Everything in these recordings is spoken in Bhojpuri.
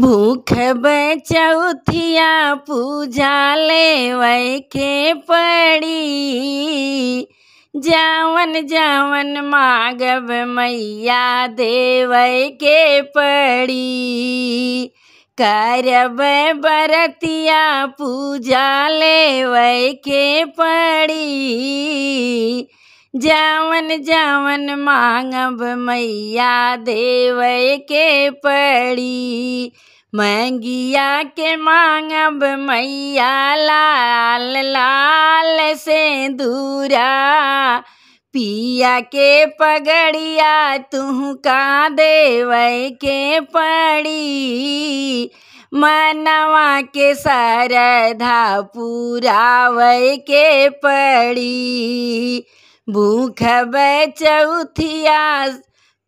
भूख बचौथिया पूजा लेवै के पड़ी। जावन जावन मांगब मैया देवै के पड़ी। करब बरतिया पूजा लेवै के पड़ी। जावन जावन मांगब मैया देवै के पड़ी। मंगिया के मांगब मैया लाल लाल सिंदूरा। पिया के पगड़िया तुह का देवै के पड़ी। मनवा के सरधा पुरावै के पड़ी। भूख बचौथिया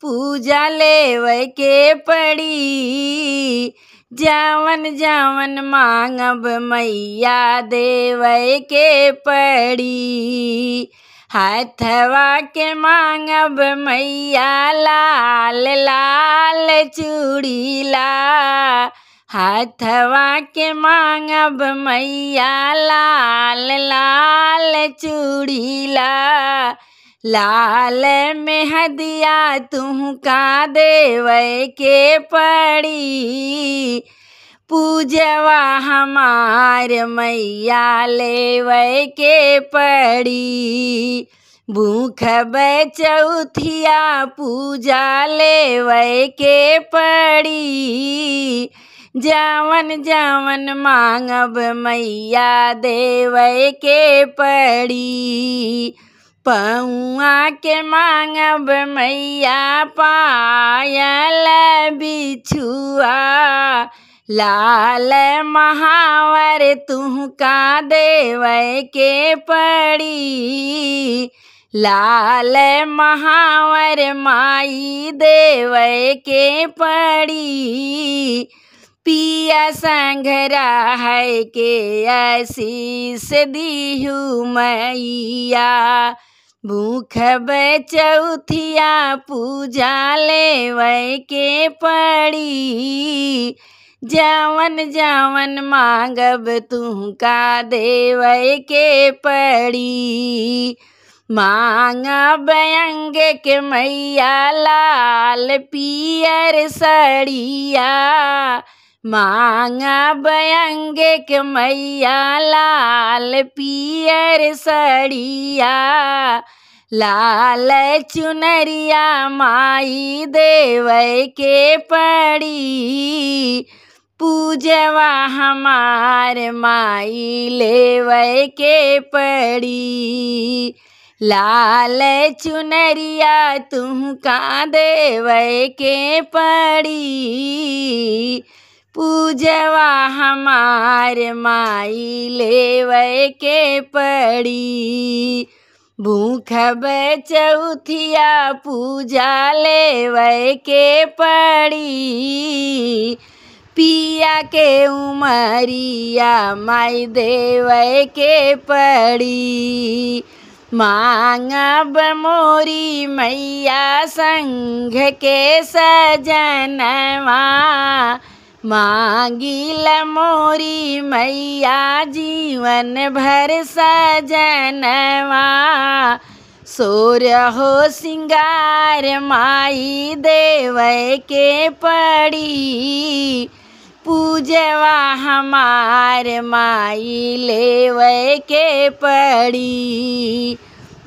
पूजा लेवै के पड़ी। जावन जावन मांगब मैया देवै के पड़ी। हाथवा के मांगब मैया लाल लाल चूड़ीला। हाथवा के मांगब मैया लाल लाल चूड़ीला। लाल मेहदिया तुह का देवै के पड़ी। पूजवा हमार मैया लेवै के पड़ी। भूख बचौथिया पूजा लेवै के पड़ी। जावन जावन मांगब मैया देवै के पड़ी। पौआ के मांगब मैया पायल बिछुआ। लाल महावर तुह का देवै के पड़ी। लाल महावर माई देवै के पड़ी। पिया संघरा है के आशीष दीहू मैया। भूख बचौथिया पूजा लेवै के पड़ी। जावन जावन मांगब तुह का देवै के पड़ी। मांगब अंग के मैया लाल पियर सड़िया। मांगब अंग के मैया लाल पियर सड़िया। लाल चुनरिया माई देवै के पड़ी। पूजवा हमार माई लेवै के पड़ी। लाल चुनरिया तुह का देवै के पड़ी। पूजवा हमार माई लेवै के पड़ी। भूख बचौथिया पूजा लेवै के पड़ी। पिया के उमरिया माई देवै के पड़ी। मांगब मोरी मैया संघ के सजनवा। मांगिल मोरी मैया जीवन भर सजनवा। सोरहो सिंगार माई देवै के पड़ी। पूजवा हमार माई लेवै के पड़ी।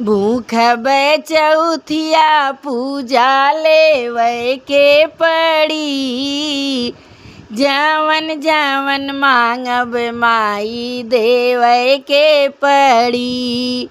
भूख बचौथिया पूजा लेवै के पड़ी। जावन जावन मांगब माई देवै के पड़ी।